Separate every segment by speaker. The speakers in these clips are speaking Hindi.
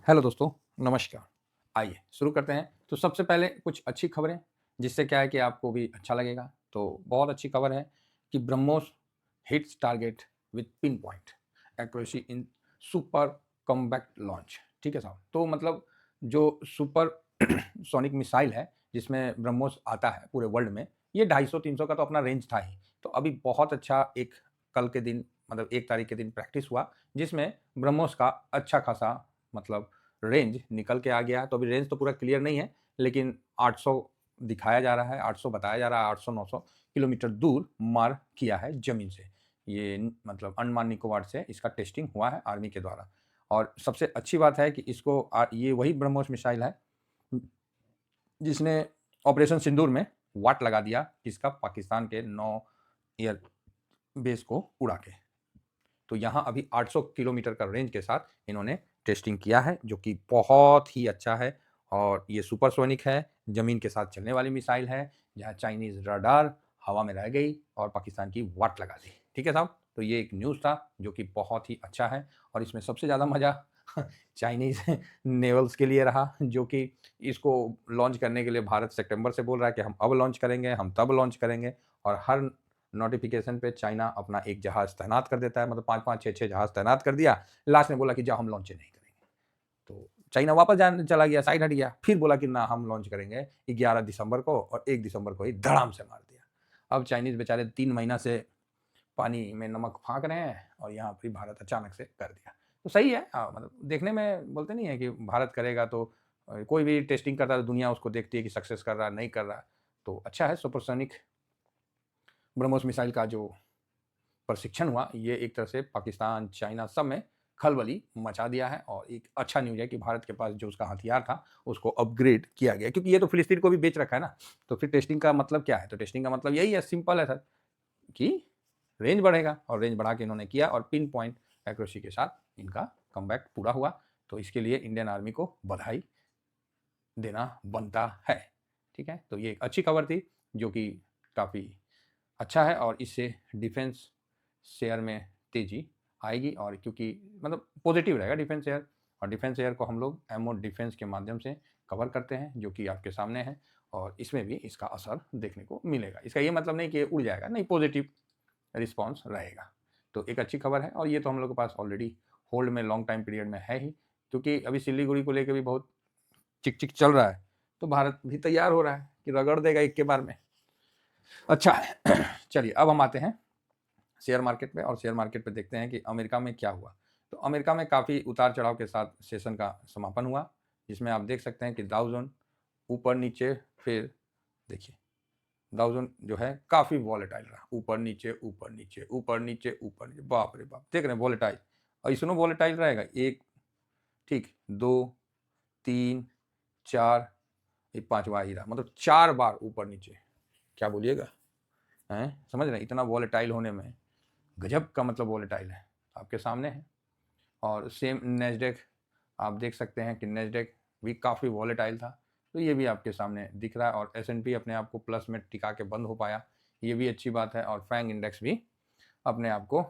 Speaker 1: हेलो दोस्तों, नमस्कार। आइए शुरू करते हैं। तो सबसे पहले कुछ अच्छी खबरें, जिससे क्या है कि आपको भी अच्छा लगेगा। तो बहुत अच्छी खबर है कि BrahMos hits target with pin point accuracy in super compact launch. ठीक है साहब? तो मतलब जो सुपर सोनिक मिसाइल है, जिसमें ब्रह्मोस आता है पूरे वर्ल्ड में, ये 250-300 का तो अपना रेंज था ही। तो अभी बहुत अच्छा एक कल के दिन मतलब 1 तारीख के दिन प्रैक्टिस हुआ, जिसमें ब्रह्मोस का अच्छा खासा मतलब रेंज निकल के आ गया है। तो अभी रेंज तो पूरा क्लियर नहीं है, लेकिन 800 दिखाया जा रहा है, 800 बताया जा रहा है, 800-900 किलोमीटर दूर मार किया है ज़मीन से। ये मतलब अंडमान निकोबार से इसका टेस्टिंग हुआ है आर्मी के द्वारा। और सबसे अच्छी बात है कि इसको ये वही ब्रह्मोस मिसाइल है, जिसने ऑपरेशन सिंदूर में वाट लगा दिया किसका, पाकिस्तान के 9 एयर बेस को उड़ा के। तो यहाँ अभी 800 किलोमीटर का रेंज के साथ इन्होंने टेस्टिंग किया है, जो कि बहुत ही अच्छा है। और ये सुपरसोनिक है, ज़मीन के साथ चलने वाली मिसाइल है, जहाँ चाइनीज़ रडार हवा में रह गई और पाकिस्तान की वाट लगा दी। ठीक है साहब? तो ये एक न्यूज़ था जो कि बहुत ही अच्छा है। और इसमें सबसे ज़्यादा मज़ा चाइनीज़ नेवल्स के लिए रहा, जो कि इसको लॉन्च करने के लिए भारत सितंबर से बोल रहा है कि हम अब लॉन्च करेंगे, हम तब लॉन्च करेंगे। और हर नोटिफिकेशन पे चाइना अपना एक जहाज तैनात कर देता है, मतलब 5-5 6-6 जहाज तैनात कर दिया। लास्ट में बोला कि जाओ हम लॉन्च नहीं करेंगे। तो चाइना वापस चला गया, साइड हट गया। फिर बोला कि ना हम लॉन्च करेंगे 11 दिसंबर को, और 1 दिसंबर को ही धड़ाम से मार दिया। अब चाइनीज बेचारे 3 महीना से पानी में नमक फाँक रहे हैं, और यहाँ पे भारत अचानक से कर दिया। तो सही है, मतलब देखने में बोलते नहीं है कि भारत करेगा तो कोई भी टेस्टिंग करता है तो दुनिया उसको देखती है कि सक्सेस कर रहा है, नहीं कर रहा है। तो अच्छा है, सुपरसोनिक ब्रह्मोस मिसाइल का जो प्रशिक्षण हुआ, ये एक तरह से पाकिस्तान, चाइना सब में खलबली मचा दिया है। और एक अच्छा न्यूज़ है कि भारत के पास जो उसका हथियार था, उसको अपग्रेड किया गया, क्योंकि ये तो फिलिस्तीन को भी बेच रखा है ना। तो फिर टेस्टिंग का मतलब क्या है? तो टेस्टिंग का मतलब यही है, सिंपल है सर, कि रेंज बढ़ेगा, और रेंज बढ़ा के इन्होंने किया, और पिन पॉइंट एक्यूरेसी के साथ इनका कमबैक पूरा हुआ। तो इसके लिए इंडियन आर्मी को बधाई देना बनता है। ठीक है? तो ये एक अच्छी खबर थी, जो कि काफ़ी अच्छा है, और इससे डिफेंस शेयर में तेज़ी आएगी। और क्योंकि मतलब पॉजिटिव रहेगा डिफेंस शेयर, और डिफेंस शेयर को हम लोग एमओ डिफेंस के माध्यम से कवर करते हैं, जो कि आपके सामने है। और इसमें भी इसका असर देखने को मिलेगा। इसका ये मतलब नहीं कि ये उड़ जाएगा, नहीं, पॉजिटिव रिस्पॉन्स रहेगा। तो एक अच्छी खबर है, और ये तो हम लोग के पास ऑलरेडी होल्ड में लॉन्ग टाइम पीरियड में है ही, क्योंकि अभी सिलीगुड़ी को लेकर भी बहुत चिक चिक चल रहा है। तो भारत भी तैयार हो रहा है कि रगड़ देगा एक के बार में। अच्छा है। चलिए अब हम आते हैं शेयर मार्केट पे, और शेयर मार्केट पे देखते हैं कि अमेरिका में क्या हुआ। तो अमेरिका में काफ़ी उतार चढ़ाव के साथ सेशन का समापन हुआ, जिसमें आप देख सकते हैं कि डाउ जोन ऊपर नीचे, फिर देखिए डाउ जोन जो है काफ़ी वॉलेटाइल रहा, ऊपर नीचे ऊपर नीचे ऊपर नीचे ऊपर नीचे, बाप रे बाप, देख रहे हैं वॉलेटाइल। और इसमें वॉलेटाइल रहेगा, एक, ठीक, दो, तीन, चार, ये पांचवा ही रहा, मतलब 4 बार ऊपर नीचे। क्या बोलिएगा, हैं? समझ रहे हैं? इतना वॉलेटाइल होने में गजब का मतलब वॉलेटाइल है, आपके सामने है। और सेम नेस्डेक, आप देख सकते हैं कि नेस्डेक भी काफ़ी वॉलेटाइल था, तो ये भी आपके सामने दिख रहा है। और एस&पी अपने आप को प्लस में टिका के बंद हो पाया, ये भी अच्छी बात है। और फैंग इंडेक्स भी अपने आप को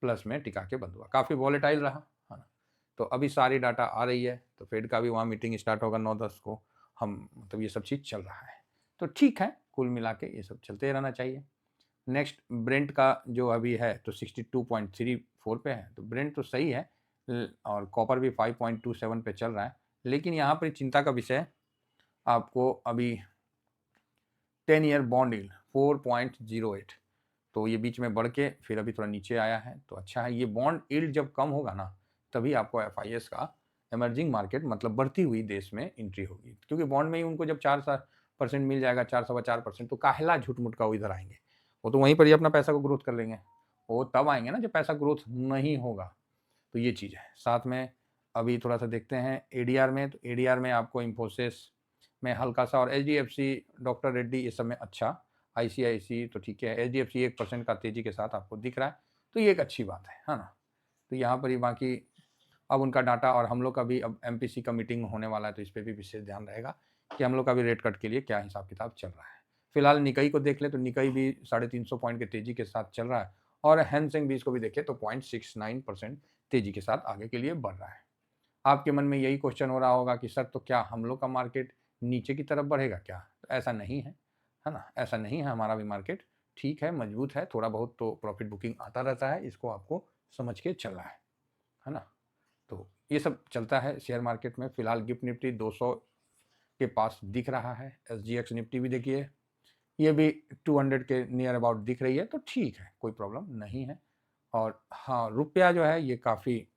Speaker 1: प्लस में टिका के बंद हुआ, काफ़ी वॉलेटाइल रहा, है ना। तो अभी सारी डाटा आ रही है, तो फेड का भी वहाँ मीटिंग स्टार्ट होगा 9-10 को, हम मतलब ये सब चीज़ चल रहा है। तो ठीक है, कुल मिला के ये सब चलते रहना चाहिए। नेक्स्ट ब्रेंट का जो अभी है तो 62.34 पे है, तो ब्रेंट तो सही है। और कॉपर भी 5.27 पे चल रहा है। लेकिन यहाँ पर चिंता का विषय आपको अभी 10 ईयर बॉन्ड यील्ड 4.08, तो ये बीच में बढ़ के फिर अभी थोड़ा नीचे आया है, तो अच्छा है। ये बॉन्ड यील्ड जब कम होगा ना, तभी आपको एफआईएस का इमर्जिंग मार्केट मतलब बढ़ती हुई देश में एंट्री होगी, क्योंकि बॉन्ड में ही उनको जब 4% मिल जाएगा, 4-4.25%, तो काहेला झूठ मूठ का वो इधर आएंगे, वो तो वहीं पर ही अपना पैसा को ग्रोथ कर लेंगे। वो तब आएंगे ना जब पैसा ग्रोथ नहीं होगा। तो ये चीज़ है। साथ में अभी थोड़ा सा देखते हैं एडीआर में, तो एडीआर में आपको इन्फोसिस में हल्का सा, और एचडीएफसी, डॉक्टर रेड्डी, ये सब में अच्छा। आईसीआईसी तो ठीक है, एचडीएफसी 1% का तेजी के साथ आपको दिख रहा है, तो ये एक अच्छी बात है ना। तो यहाँ पर ही बाकी अब उनका डाटा, और हम लोग का भी अब एमपीसी का मीटिंग होने वाला है, तो इस पर भी विशेष ध्यान रहेगा कि हम लोग का भी रेट कट के लिए क्या हिसाब किताब चल रहा है। फिलहाल निकई को देख ले, तो निकई भी 350 पॉइंट के तेजी के साथ चल रहा है। और हैंसेंग 20 को भी देखें तो 0.69% तेजी के साथ आगे के लिए बढ़ रहा है। आपके मन में यही क्वेश्चन हो रहा होगा कि सर तो क्या हम लोग का मार्केट नीचे की तरफ बढ़ेगा क्या? तो ऐसा नहीं है ना? ऐसा नहीं है, हमारा भी मार्केट ठीक है, मजबूत है, थोड़ा बहुत तो प्रॉफिट बुकिंग आता रहता है, इसको आपको समझ के चलना है ना? तो ये सब चलता है शेयर मार्केट में। फिलहाल गिफ्ट निफ्टी 200 के पास दिख रहा है। SGX निफ्टी भी देखिए, ये भी 200 के नियर अबाउट दिख रही है, तो ठीक है, कोई प्रॉब्लम नहीं है। और हाँ, रुपया जो है ये काफ़ी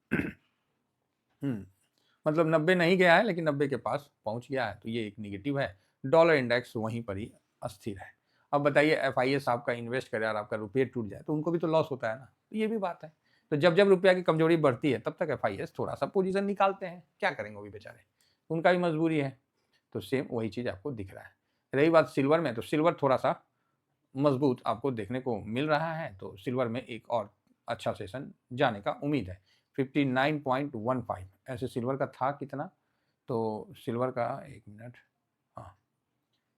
Speaker 1: मतलब 90 नहीं गया है, लेकिन 90 के पास पहुंच गया है, तो ये एक निगेटिव है। डॉलर इंडेक्स वहीं पर ही अस्थिर है। अब बताइए, FIS आपका इन्वेस्ट करे और आपका रुपये टूट जाए तो उनको भी तो लॉस होता है ना, तो ये भी बात है। तो जब जब रुपया की कमजोरी बढ़ती है तब तक FIS थोड़ा सा पोजीशन निकालते हैं, क्या करेंगे वो भी बेचारे, उनका भी मजबूरी है। तो सेम वही चीज़ आपको दिख रहा है। रही बात सिल्वर में, तो सिल्वर थोड़ा सा मजबूत आपको देखने को मिल रहा है, तो सिल्वर में एक और अच्छा सेशन जाने का उम्मीद है। 59.15 ऐसे सिल्वर का था कितना, तो सिल्वर का एक मिनट, हाँ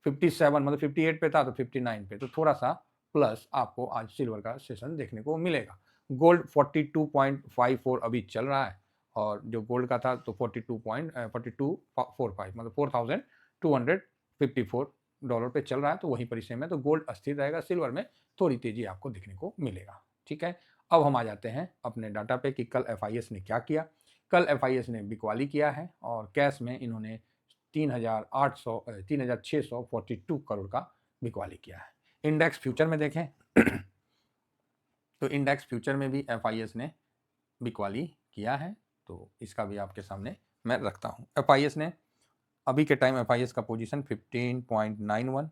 Speaker 1: 57 मतलब 58 पे था तो 59 पे, तो थोड़ा सा प्लस आपको आज सिल्वर का सेशन देखने को मिलेगा। गोल्ड 42.54 अभी चल रहा है, और जो गोल्ड का था तो 42.4245 मतलब $4,254 पे चल रहा है, तो वहीं पर सेम है। तो गोल्ड अस्थिर रहेगा, सिल्वर में थोड़ी तेजी आपको देखने को मिलेगा। ठीक है, अब हम आ जाते हैं अपने डाटा पे कि कल FIS ने क्या किया। कल FIS ने बिकवाली किया है और कैश में इन्होंने 3,642 करोड़ का बिकवाली किया है। इंडेक्स फ्यूचर में देखें तो इंडेक्स फ्यूचर में भी FIS ने बिकवाली किया है, तो इसका भी आपके सामने मैं रखता हूँ। FIS ने अभी के टाइम FIS का पोजीशन 15.91,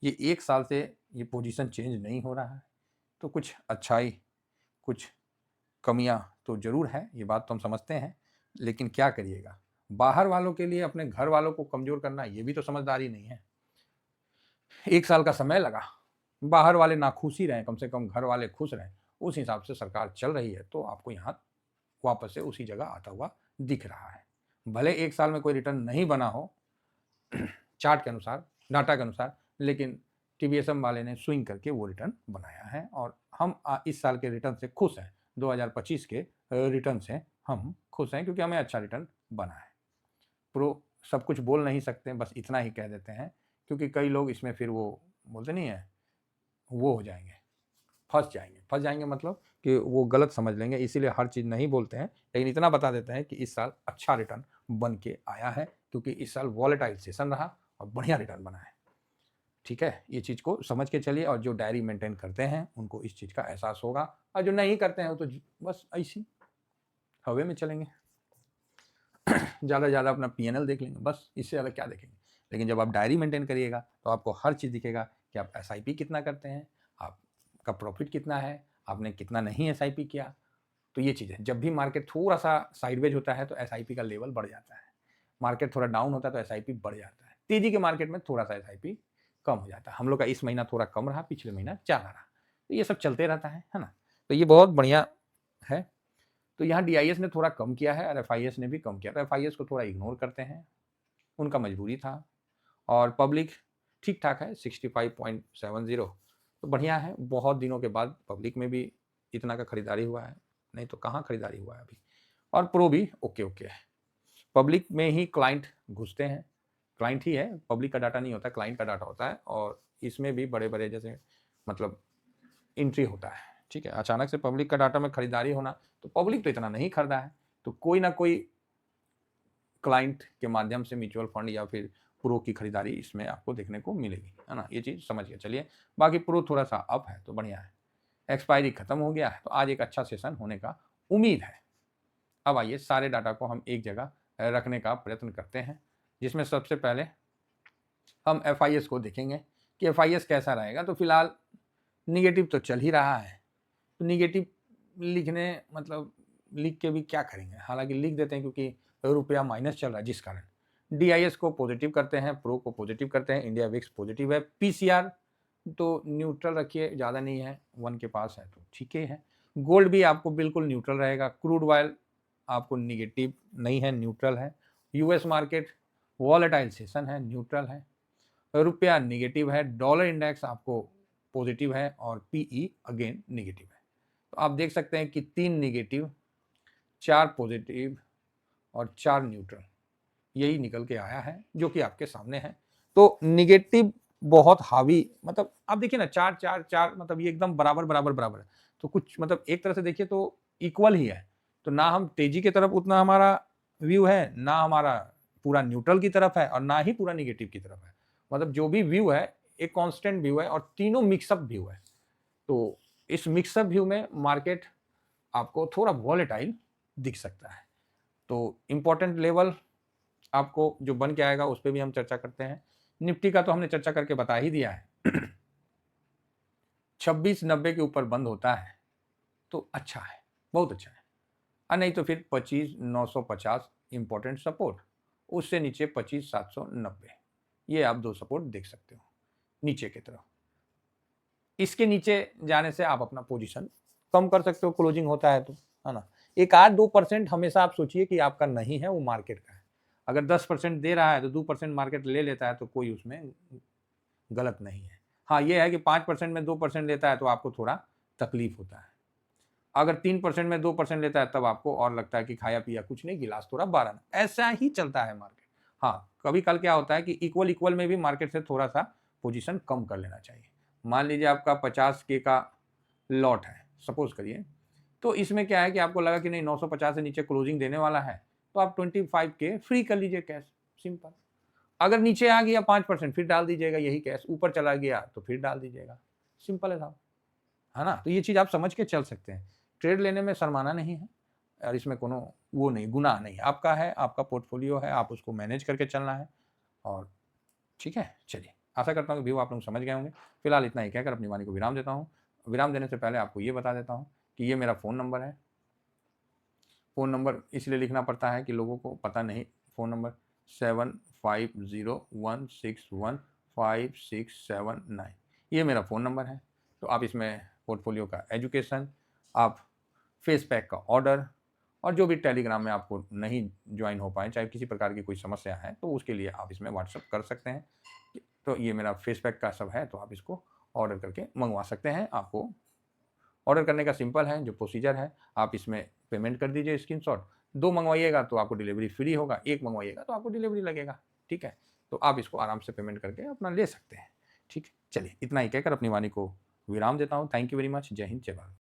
Speaker 1: ये एक साल से ये पोजीशन चेंज नहीं हो रहा है, तो कुछ अच्छाई कुछ कमियां तो ज़रूर है, ये बात तो हम समझते हैं, लेकिन क्या करिएगा, बाहर वालों के लिए अपने घर वालों को कमज़ोर करना ये भी तो समझदारी नहीं है। एक साल का समय लगा, बाहर वाले नाखुश ही रहें, कम से कम घर वाले खुश रहें, उस हिसाब से सरकार चल रही है, तो आपको यहाँ वापस से उसी जगह आता हुआ दिख रहा है। भले एक साल में कोई रिटर्न नहीं बना हो चार्ट के अनुसार, डाटा के अनुसार, लेकिन TBSM वाले ने स्विंग करके वो रिटर्न बनाया है, और हम इस साल के रिटर्न से खुश हैं। 2025 के रिटर्न से हम खुश हैं, क्योंकि हमें अच्छा रिटर्न बना है। प्रो सब कुछ बोल नहीं सकते, बस इतना ही कह देते हैं, क्योंकि कई लोग इसमें फिर वो बोलते नहीं है, वो हो जाएंगे, फंस जाएंगे मतलब कि वो गलत समझ लेंगे, इसीलिए हर चीज़ नहीं बोलते हैं, लेकिन इतना बता देते हैं कि इस साल अच्छा रिटर्न बन के आया है, क्योंकि इस साल वॉलेटाइल सेशन रहा और बढ़िया रिटर्न बना है। ठीक है, ये चीज़ को समझ के चलिए, और जो डायरी मेंटेन करते हैं उनको इस चीज़ का एहसास होगा, और जो नहीं करते हैं वो तो बस ऐसी हवे में चलेंगे, ज़्यादा से ज़्यादा अपना PNL देख लेंगे, बस इससे ज़्यादा क्या देखेंगे। लेकिन जब आप डायरी मेंटेन करिएगा तो आपको हर चीज़ दिखेगा कि आप SIP कितना करते हैं, आपका प्रॉफिट कितना है, आपने कितना नहीं SIP किया। तो ये चीज़ है, जब भी मार्केट थोड़ा सा साइडवेज होता है तो SIP का लेवल बढ़ जाता है, मार्केट थोड़ा डाउन होता है तो SIP बढ़ जाता है, तेजी के मार्केट में थोड़ा सा SIP कम हो जाता है। हम लोग का इस महीना थोड़ा कम रहा, पिछले महीना ज़्यादा रहा, तो ये सब चलते रहता है ना, तो ये बहुत बढ़िया है। तो यहाँ DIS ने थोड़ा कम किया है और FIS ने भी कम किया, तो FIS को थोड़ा इग्नोर करते हैं, उनका मजबूरी था। और पब्लिक ठीक ठाक है 65.70, तो बढ़िया है, बहुत दिनों के बाद पब्लिक में भी इतना का खरीदारी हुआ है, नहीं तो कहाँ खरीदारी हुआ है अभी। और प्रो भी ओके है, पब्लिक में ही क्लाइंट घुसते हैं, क्लाइंट ही है, पब्लिक का डाटा नहीं होता, क्लाइंट का डाटा होता है, और इसमें भी बड़े बड़े जैसे मतलब एंट्री होता है। ठीक है, अचानक से पब्लिक का डाटा में खरीदारी होना, तो पब्लिक तो इतना नहीं खरीदा है, तो कोई ना कोई क्लाइंट के माध्यम से म्यूचुअल फंड या फिर प्रो की खरीदारी इसमें आपको देखने को मिलेगी, है ना, ये चीज़ समझ के चलिए। बाकी प्रो थोड़ा सा अप है तो बढ़िया है, एक्सपायरी खत्म हो गया है, तो आज एक अच्छा सेशन होने का उम्मीद है। अब आइए सारे डाटा को हम एक जगह रखने का प्रयत्न करते हैं, जिसमें सबसे पहले हम FIS को देखेंगे कि FIS कैसा रहेगा। तो फिलहाल निगेटिव तो चल ही रहा है, तो निगेटिव लिखने मतलब लिख के भी क्या करेंगे, हालांकि लिख देते हैं क्योंकि रुपया माइनस चल रहा है, जिस कारण DIS को पॉजिटिव करते हैं, प्रो को पॉजिटिव करते हैं, इंडिया विक्स पॉजिटिव है, PCR तो न्यूट्रल रखिए, ज़्यादा नहीं है, 1 के पास है तो ठीक है। गोल्ड भी आपको बिल्कुल न्यूट्रल रहेगा, क्रूड ऑयल आपको निगेटिव नहीं है, न्यूट्रल है। US मार्केट वॉलेटाइल सेशन है, न्यूट्रल है। रुपया निगेटिव है, डॉलर इंडेक्स आपको पॉजिटिव है, और PE अगेन निगेटिव है। तो आप देख सकते हैं कि 3 निगेटिव, 4 पॉजिटिव और 4 न्यूट्रल, यही निकल के आया है जो कि आपके सामने है। तो निगेटिव बहुत हावी, मतलब आप देखिए ना 4 4 4, मतलब ये एकदम बराबर बराबर बराबर है। तो कुछ मतलब एक तरह से देखिए तो इक्वल ही है। तो ना हम तेजी की तरफ उतना हमारा व्यू है, ना हमारा पूरा न्यूट्रल की तरफ है और ना ही पूरा निगेटिव की तरफ है। मतलब जो भी व्यू है एक कांस्टेंट व्यू है और तीनों मिक्सअप व्यू है। तो इस मिक्सअप व्यू में मार्केट आपको थोड़ा वॉलेटाइल दिख सकता है। तो इंपॉर्टेंट लेवल आपको जो बन के आएगा उस पर भी हम चर्चा करते हैं। निफ्टी का तो हमने चर्चा करके बता ही दिया है। 2690 के ऊपर बंद होता है तो अच्छा है, बहुत अच्छा है। और नहीं तो फिर 25950 इंपॉर्टेंट सपोर्ट, उससे नीचे 25790, ये आप दो सपोर्ट देख सकते हो नीचे की तरफ। इसके नीचे जाने से आप अपना पोजीशन कम कर सकते हो, क्लोजिंग होता है तो, है ना। 1-2% हमेशा आप सोचिए कि आपका नहीं है, वो मार्केट का है। अगर 10% दे रहा है तो 2% मार्केट ले लेता है तो कोई उसमें गलत नहीं है। हाँ, ये है कि 5% में 2% लेता है तो आपको थोड़ा तकलीफ होता है। अगर 3% में 2% लेता है तब आपको और लगता है कि खाया पिया कुछ नहीं, गिलास थोड़ा बारह ना। ऐसा ही चलता है मार्केट। हाँ, कभी कल क्या होता है कि इक्वल इक्वल में भी मार्केट से थोड़ा सा पोजीशन कम कर लेना चाहिए। मान लीजिए आपका 50K का लॉट है, सपोज करिए, तो इसमें क्या है कि आपको लगा कि नहीं 950 से नीचे क्लोजिंग देने वाला है, तो आप 25K फ्री कर लीजिए कैश, सिंपल। अगर नीचे आ गया 5% फिर डाल दीजिएगा यही कैश, ऊपर चला गया तो फिर डाल दीजिएगा, सिंपल है साहब, है ना। तो ये चीज़ आप समझ के चल सकते हैं। ट्रेड लेने में शर्माना नहीं है और इसमें कोनो वो नहीं, गुनाह नहीं, आपका है, आपका पोर्टफोलियो है, आप उसको मैनेज करके चलना है। और ठीक है, चलिए, आशा करता हूँ कि व्यू आप लोग समझ गए होंगे। फिलहाल इतना ही कहकर अपनी वाणी को विराम देता हूँ। विराम देने से पहले आपको ये बता देता हूँ कि ये मेरा फ़ोन नंबर है। फ़ोन नंबर इसलिए लिखना पड़ता है कि लोगों को पता नहीं। फ़ोन नंबर 7501615679, ये मेरा फ़ोन नंबर है। तो आप इसमें पोर्टफोलियो का एजुकेशन, आप फेस पैक का ऑर्डर और जो भी टेलीग्राम में आपको नहीं ज्वाइन हो पाए, चाहे किसी प्रकार की कोई समस्या है, तो उसके लिए आप इसमें व्हाट्सअप कर सकते हैं। तो ये मेरा फेस पैक का सब है, तो आप इसको ऑर्डर करके मंगवा सकते हैं। आपको ऑर्डर करने का सिंपल है, जो प्रोसीजर है, आप इसमें पेमेंट कर दीजिए स्क्रीनशॉट। 2 मंगवाइएगा तो आपको डिलीवरी फ्री होगा, 1 मंगवाइएगा तो आपको डिलीवरी लगेगा, ठीक है। तो आप इसको आराम से पेमेंट करके अपना ले सकते हैं, ठीक है। चलिए, इतना ही कहकर अपनी वाणी को विराम देता हूँ। Thank you very much. जय हिंद, जय भारत।